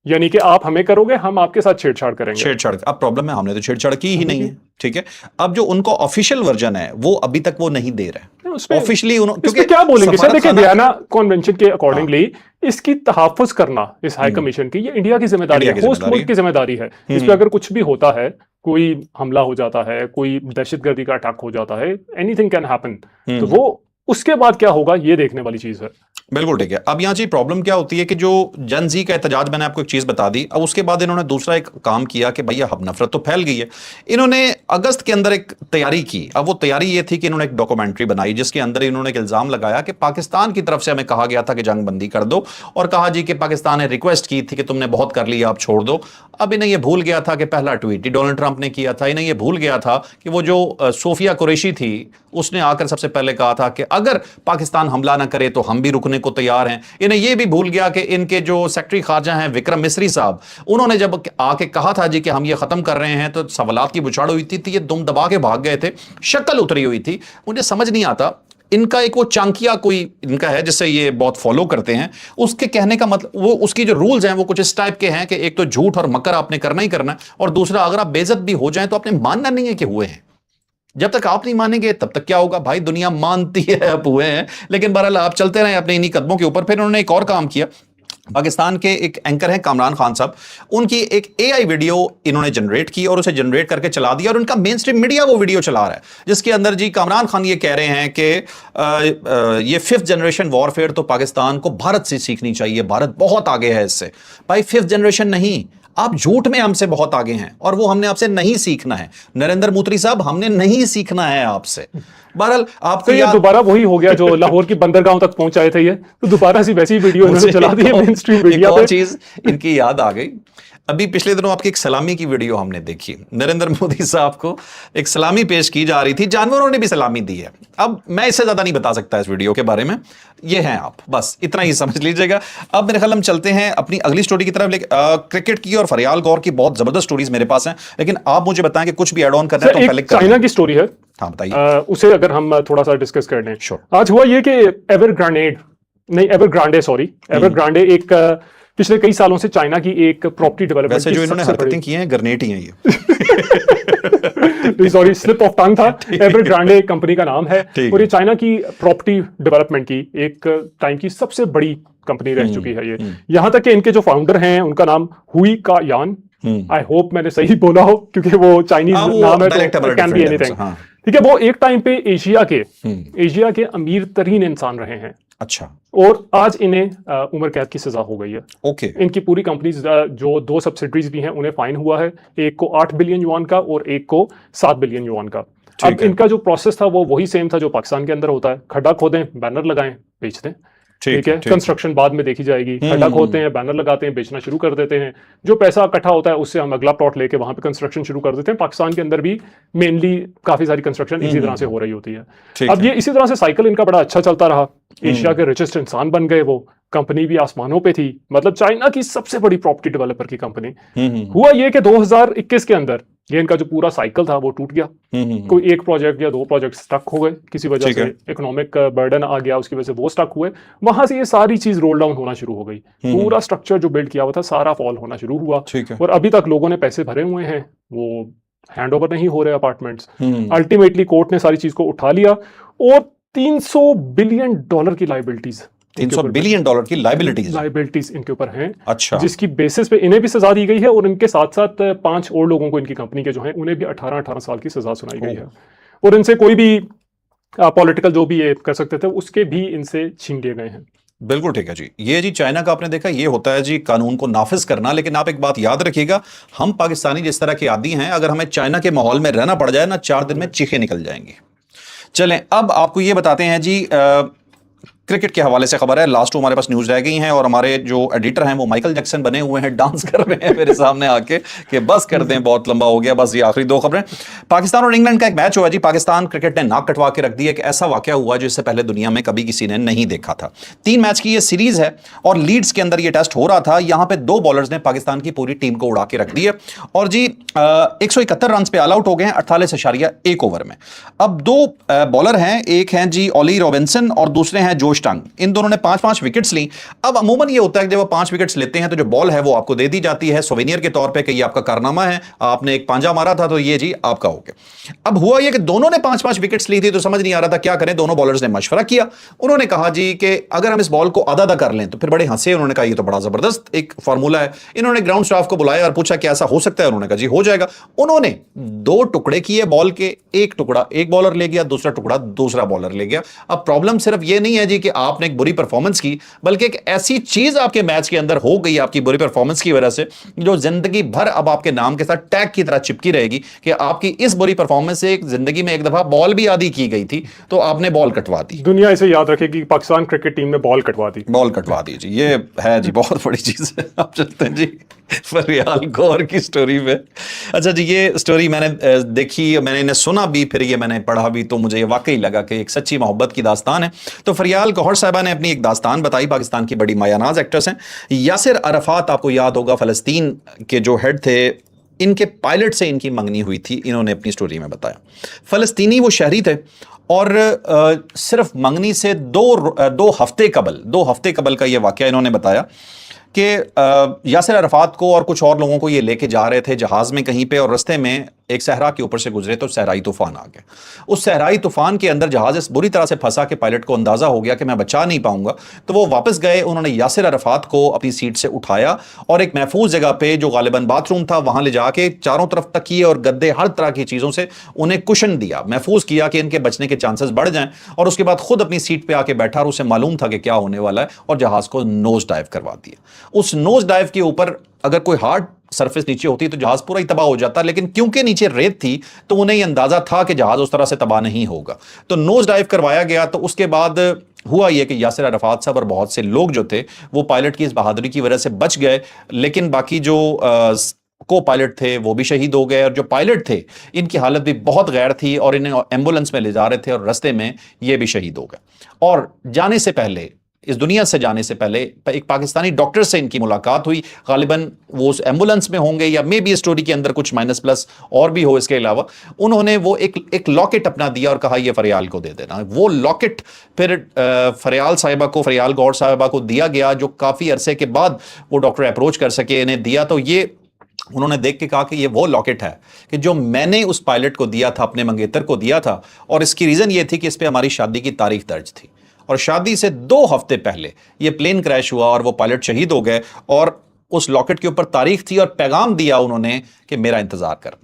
यानी कि आप हमें करोगे हम आपके साथ छेड़छाड़ करेंगे। छेड़छाड़, अब प्रॉब्लम है हमने तो छेड़छाड़ की ही नहीं है, ठीक है। अब जो उनको ऑफिशियल वर्जन है वो अभी तक वो नहीं दे रहे ऑफिशियली। क्योंकि क्या बोलेंगे सर, देखिए वियना कन्वेंशन के अकॉर्डिंगली इसकी तहफ्फुज करना इस हाई कमीशन की, ये इंडिया की जिम्मेदारी है, होस्ट मुल्क की जिम्मेदारी है। इस पे अगर कुछ भी होता है, कोई हमला हो जाता है, कोई दहशतगर्दी का अटैक हो जाता है, एनीथिंग कैन हैपन, तो वो उसके बाद क्या होगा ये देखने वाली चीज है। बिल्कुल ठीक है। अब यहाँ जी प्रॉब्लम क्या होती है कि जो जन जी का एहतजाज, मैंने आपको एक चीज बता दी, अब उसके बाद इन्होंने दूसरा एक काम किया कि भैया अब नफरत तो फैल गई है। इन्होंने अगस्त के अंदर एक तैयारी की। अब वो तैयारी ये थी कि इन्होंने एक डॉक्यूमेंट्री बनाई जिसके अंदर इन्होंने एक इल्जाम लगाया कि पाकिस्तान की तरफ से हमें कहा गया था कि जंग बंदी कर दो, और कहा जी कि पाकिस्तान ने रिक्वेस्ट की थी कि तुमने बहुत कर लिया, आप छोड़ दो। अब इन्हें यह भूल गया था कि पहला ट्वीट ही डोनाल्ड ट्रंप ने किया था। इन्हें यह भूल गया था कि वो जो सोफिया कुरैशी थी उसने आकर सबसे पहले कहा था कि अगर पाकिस्तान हमला ना करे तो हम भी रुकने को तैयार हैं। इन्हें यह भी भूल गया कि इनके जो सेक्रेटरी खारजा हैं विक्रम मिस्री साहब, उन्होंने जब आके कहा था जी कि हम ये खत्म कर रहे हैं तो सवालात की बुछाड़ हुई थी, ये दुम दबा के भाग गए थे, शक्ल उतरी हुई थी। मुझे समझ नहीं आता, इनका एक वो चांकिया कोई इनका है जिससे ये बहुत फॉलो करते हैं, उसके कहने का मतलब वो उसकी जो रूल्स हैं वो कुछ इस टाइप के हैं कि एक तो झूठ और मकर आपने करना ही करना है, और दूसरा अगर आप बेइज्जत भी हो जाएं तो आपने मानना नहीं है कि हुए हैं। जब तक आप नहीं मानेंगे तब तक क्या होगा भाई, दुनिया मानती है आप हुए हैं। लेकिन बहरहाल आप चलते रहे अपने इन्हीं कदमों के ऊपर। फिर उन्होंने एक और काम किया। पाकिस्तान के एक एंकर हैं कामरान खान साहब, उनकी एक एआई वीडियो इन्होंने जनरेट की और उसे जनरेट करके चला दिया, और उनका मेन स्ट्रीम मीडिया वो वीडियो चला रहा है जिसके अंदर जी कामरान खान ये कह रहे हैं कि ये 5th जनरेशन वॉरफेयर तो पाकिस्तान को भारत से सीखनी चाहिए, भारत बहुत आगे है इससे। भाई 5th जनरेशन नहीं, आप झूठ में हमसे बहुत आगे हैं और वो हमने आपसे नहीं सीखना है। नरेंद्र मोदी साहब, हमने नहीं सीखना है आपसे। बहरहाल आपको तो ये दोबारा वही हो गया जो लाहौर की बंदरगाह तक पहुंचाए थे, ये तो दोबारा सी वैसी वीडियो इन्होंने चला दी है मेन स्ट्रीम मीडिया पे। चीज इनकी याद आ गई, अभी पिछले दिनों आपकी एक सलामी की वीडियो हमने देखी, नरेंद्र मोदी साहब को एक सलामी पेश की जा रही थी, जानवरों ने भी सलामी दी है। अब मैं इससे ज्यादा नहीं बता सकता इस वीडियो के बारे में, ये हैं आप, बस इतना ही समझ लीजिएगा। अब मेरे ख्याल हम चलते हैं अपनी अगली स्टोरी की तरफ। क्रिकेट की और फरियाल गौर की बहुत जबरदस्त स्टोरीज मेरे पास हैं, लेकिन आप मुझे बताएं कि कुछ भी एड ऑन करना है तो पहले चाइना की स्टोरी है। हाँ बताइए, उसे अगर हम थोड़ा सा डिस्कस कर लें। Sure. आज हुआ ये कि एवरग्रांडे एक पिछले कई सालों से चाइना की एक प्रॉपर्टी डेवलपमेंट, वैसे जो इन्होंने हरकतें की हैं गरनेट ही हैं ये। सॉरी, स्लिप ऑफ टंग था। एवरग्रांडे कंपनी का नाम है और ये चाइना की प्रॉपर्टी डेवलपमेंट की एक टाइम की सबसे बड़ी कंपनी रह चुकी है ये। यहां तक कि इनके जो फाउंडर हैं उनका नाम हुई का यान, आई होप मैंने सही बोला हो क्योंकि वो चाइनीज नाम है तो कैन बी एनीथिंग। ठीक है, वो एक टाइम पे एशिया के अमीर तरीन इंसान रहे हैं। अच्छा। और आज इन्हें उम्र कैद की सजा हो गई है। ओके। इनकी पूरी कंपनीज जो 2 सब्सिडरीज भी हैं उन्हें फाइन हुआ है, एक को 8 बिलियन युआन का और एक को 7 बिलियन युआन का। अब इनका जो प्रोसेस था वो वही सेम था जो पाकिस्तान के अंदर होता है, खड्डा खोदें, बैनर लगाएं, बेच दें। ठीक है, कंस्ट्रक्शन बाद में देखी जाएगी। खड्डा खोदते हैं, बैनर लगाते हैं, बेचना शुरू कर देते हैं। जो पैसा इकट्ठा होता है उससे हम अगला प्लॉट लेके वहां पे कंस्ट्रक्शन शुरू कर देते हैं। पाकिस्तान के अंदर भी मेनली काफी सारी कंस्ट्रक्शन इसी तरह से हो रही होती है। अब ये इसी तरह से साइकिल इनका बड़ा अच्छा चलता रहा। एशिया के रिचेस्ट इंसान बन गए वो, कंपनी भी आसमानों पे थी, मतलब चाइना की सबसे बड़ी प्रॉपर्टी डेवलपर की कंपनी। हुआ ये कि 2021 के अंदर ये इनका जो पूरा साइकिल था वो टूट गया। कोई एक प्रोजेक्ट या 2 प्रोजेक्ट स्टक हो गए, किसी वजह से इकोनॉमिक बर्डन आ गया, उसकी वजह से वो स्टक हुए। वहां से ये सारी चीज रोल डाउन होना शुरू हो गई। पूरा स्ट्रक्चर जो बिल्ड किया हुआ था सारा फॉल होना शुरू हुआ। और अभी तक लोगों ने पैसे भरे हुए हैं, वो हैंड ओवर नहीं हो रहे अपार्टमेंट्स। अल्टीमेटली कोर्ट ने सारी चीज को उठा लिया और $300 बिलियन की लाइबिलिटीज, $300 बिलियन की लाइबिलिटीज इनके ऊपर हैं। अच्छा। जिसकी बेसिस पे इन्हें भी सजा दी गई है और इनके साथ साथ 5 और लोगों को इनकी कंपनी के जो हैं उन्हें भी 18 साल की सजा सुनाई गई है। और इनसे कोई भी पॉलिटिकल जो भी ये कर सकते थे उसके भी इनसे छीन लिए गए हैं। बिल्कुल ठीक है जी। ये जी चाइना का आपने देखा, ये होता है जी कानून को नाफिज करना। लेकिन आप एक बात याद रखिएगा, हम पाकिस्तानी जिस तरह के आदी हैं, अगर हमें चाइना के माहौल में रहना पड़ जाए ना, 4 दिन में चीखें निकल जाएंगी। चलें अब आपको ये बताते हैं जी, क्रिकेट के हवाले से खबर है। लास्ट 2 हमारे पास न्यूज रह गई हैं और हमारे जो एडिटर हैं वो माइकल जैक्सन बने हुए हैं, डांस कर रहे हैं मेरे सामने आके कि बस कर दें, बहुत लंबा हो गया, बस ये आखिरी 2 खबरें। पाकिस्तान और इंग्लैंड का एक मैच हुआ जी। पाकिस्तान क्रिकेट ने नाक कटवा के रख दी। एक ऐसा वाकया हुआ जिससे पहले दुनिया में कभी किसी ने नहीं देखा था। 3 मैच की ये सीरीज है और लीड्स के अंदर ये टेस्ट हो रहा था। यहां पे 2 बॉलर्स ने पाकिस्तान की पूरी टीम को उड़ा के रख दी है और जी 171 रन पे ऑल आउट हो गए हैं 48.1 ओवर में। अब 2 बॉलर हैं, एक हैं जी ओली रॉबिन्सन और दूसरे हैं जोश टंग। इन दोनों ने 5-5 विकेट्स ली। अब अमूमन ये होता है कि जब आप 5 विकेट्स लेते हैं तो जो बॉल है वो आपको दे दी जाती है सोवेनियर के तौर पे कि ये आपका कारनामा है, आपने एक पांजा मारा था तो ये जी आपका हो गया। अब हुआ ये कि दोनों ने 5-5 विकेट्स ली थी तो समझ नहीं आ रहा था क्या करें। दोनों बॉलर्स ने मशवरा किया। उन्होंने कहा जी कि अगर हम इस बॉल को आधा कर लें तो फिर बड़े हंसे। उन्होंने कहा ये तो बड़ा जबरदस्त एक फार्मूला है। इन्होंने ग्राउंड स्टाफ को बुलाया और पूछा कि ऐसा हो सकता है? उन्होंने कहा जी हो जाएगा। उन्होंने 2 टुकड़े किए बॉल के, एक टुकड़ा एक बॉलर ले गया, दूसरा टुकड़ा दूसरा बॉलर ले गया। अब प्रॉब्लम सिर्फ ये नहीं है जी कि आपने एक बुरी परफॉर्मेंस की, बल्कि एक ऐसी चीज आपके मैच के अंदर हो गई आपकी बुरी परफॉर्मेंस की वजह से, जो जिंदगी भर अब आपके नाम के साथ टैग की तरह चिपकी रहेगी कि आपकी इस बुरी परफॉर्मेंस से एक जिंदगी में एक दफा बॉल भी आदी की गई थी, तो आपने बॉल कटवा दी। दुनिया इसे याद रखेगी, पाकिस्तान क्रिकेट टीम ने बॉल कटवा दी। बॉल कटवा दी जी, ये है जी बहुत बड़ी चीज है। आप चलते हैं जी फरियाल गौर की स्टोरी पे। अच्छा जी, ये स्टोरी मैंने देखी, मैंने इन्हें सुना भी, फिर ये मैंने पढ़ा भी, तो मुझे ये वाकई लगा कि एक सच्ची मोहब्बत की दास्तान है। तो फरियाल गौहर साहिबा ने अपनी एक दास्तान बताई, पाकिस्तान की बड़ी मायानाज एक्ट्रेस हैं। यासिर अरफात, आपको याद होगा, फ़लस्तीन के जो हेड थे, इनके पायलट से इनकी मंगनी हुई थी, इन्होंने अपनी स्टोरी में बताया। फ़लस्तीनी वो शहरी थे और सिर्फ मंगनी से दो हफ्ते कबल का ये वाकया इन्होंने बताया कि यासिर अरफात को और कुछ और लोगों को ये लेके जा रहे थे जहाज़ में कहीं पे, और रास्ते में एक सहरा के ऊपर से गुजरे तो सहराई तूफान आ गया। उस सहराई तूफान के अंदर जहाज़ इस बुरी तरह से फंसा कि पायलट को अंदाज़ा हो गया कि मैं बचा नहीं पाऊंगा, तो वो वापस गए। उन्होंने यासिर अरफात को अपनी सीट से उठाया और एक महफूज जगह पे, जो गालिबन बाथरूम था, वहां ले जाके चारों तरफ तकिए और गद्दे, हर तरह की चीज़ों से उन्हें कुशन दिया, महफूज किया कि इनके बचने के चांसेस बढ़ जाएं, और उसके बाद खुद अपनी सीट पर आके बैठा और उसे मालूम था कि क्या होने वाला है, और जहाज़ को नोज डाइव करवा दिया। उस नोज डाइव के ऊपर अगर कोई हार्ड सरफेस नीचे होती तो जहाज पूरा ही तबाह हो जाता, लेकिन क्योंकि नीचे रेत थी तो उन्हें अंदाजा था कि जहाज उस तरह से तबाह नहीं होगा, तो नोज डाइव करवाया गया। तो उसके बाद हुआ यह कि यासिर अरफात साहब और बहुत से लोग जो थे वो पायलट की इस बहादुरी की वजह से बच गए, लेकिन बाकी जो को पायलट थे वो भी शहीद हो गए, और जो पायलट थे इनकी हालत भी बहुत गैर थी, और इन्हें एम्बुलेंस में ले जा रहे थे और रास्ते में ये भी शहीद हो गए। और जाने से पहले, इस दुनिया से जाने से पहले, एक पाकिस्तानी डॉक्टर से इनकी मुलाकात हुई। गालिबन वो उस एम्बुलेंस में होंगे, या मे बी स्टोरी के अंदर कुछ माइनस प्लस और भी हो इसके अलावा। उन्होंने वो एक लॉकेट अपना दिया और कहा ये फरियाल को दे देना। वो लॉकेट फिर फरियाल गौर साहिबा को दिया गया, जो काफ़ी अरसे के बाद वो डॉक्टर अप्रोच कर सके, इन्हें दिया। तो ये उन्होंने देख के कहा कि ये वो लॉकेट है कि जो मैंने उस पायलट को दिया था, अपने मंगेतर को दिया था, और इसकी रीज़न ये थी कि इस पर हमारी शादी की तारीख दर्ज थी, और शादी से 2 हफ्ते पहले ये प्लेन क्रैश हुआ और वो पायलट शहीद हो गए, और उस लॉकेट के ऊपर तारीख थी और पैगाम दिया उन्होंने कि मेरा इंतजार करना।